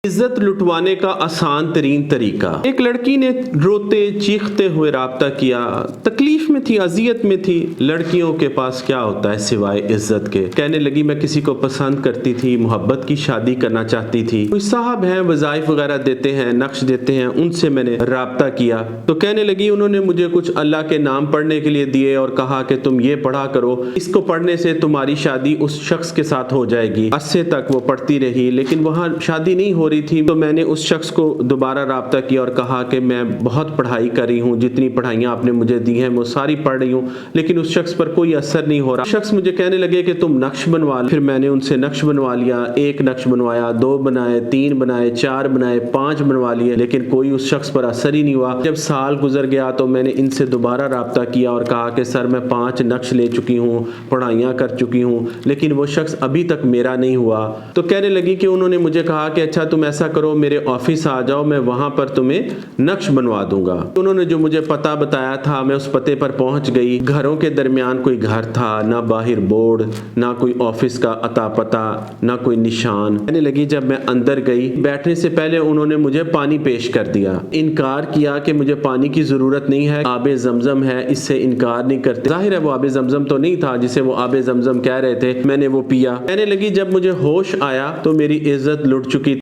इज्जत लुटवाने का आसान तरीन तरीका। एक लड़की ने रोते चीखते हुए राब्ता किया, तकलीफ में थी, अजियत में थी। लड़कियों के पास क्या होता है सिवाय इज्जत के। कहने लगी मैं किसी को पसंद करती थी, मोहब्बत की शादी करना चाहती थी। कोई साहब हैं वज़ाइफ वगैरह देते हैं, नक्श देते हैं, उनसे मैंने राब्ता किया। तो कहने लगी उन्होंने मुझे कुछ अल्लाह के नाम पढ़ने के लिए दिए और कहा कि तुम ये पढ़ा करो, इसको पढ़ने से तुम्हारी शादी उस शख्स के साथ हो जाएगी। अरसे तक वो पढ़ती रही लेकिन वहाँ शादी नहीं हो रही थी। तो मैंने उस शख्स को दोबारा राब्ता किया और कहा कि मैं बहुत पढ़ाई कर रही हूँ, जितनी पढ़ाइयाँ आपने मुझे दी हैं वो सारी पढ़ रही हूँ, लेकिन उस शख्स पर कोई असर नहीं हो रहा। शख्स मुझे कहने लगे कि तुम नक्श बनवा लो। फिर मैंने उनसे नक्श बनवा लिया, एक नक्श बनवाया, 2 बनाए, 3 बनाए, 4 बनाए, 5 बनवा लिए, लेकिन कोई उस शख्स पर असर ही नहीं हुआ। जब साल गुजर गया तो मैंने इनसे दोबारा राब्ता किया और कहा कि सर मैं 5 नक्श ले चुकी हूँ, पढ़ाइयाँ कर चुकी हूँ, लेकिन वो शख्स अभी तक मेरा नहीं हुआ। तो कहने लगी कि उन्होंने मुझे कहा कि अच्छा तुम ऐसा करो, मेरे ऑफिस आ जाओ, मैं वहां पर तुम्हें नक्श बनवा दूंगा। उन्होंने जो मुझे पता बताया था मैं उस पते पर पहुंच गई। घरों के दरमियान कोई घर था, ना बाहर बोर्ड, ना कोई ऑफिस का अता पता, ना कोई निशान। कहने लगी जब मैं अंदर गई, बैठने से पहले उन्होंने मुझे पानी पेश कर दिया। इनकार किया कि मुझे पानी की जरूरत नहीं है, आबे जमजम है, इससे इनकार नहीं करते। जाहिर है वो आबे जमजम तो नहीं था जिसे वो आबे जमजम कह रहे थे। मैंने वो पिया। कहने लगी जब मुझे होश आया तो मेरी इज्जत लुट चुकी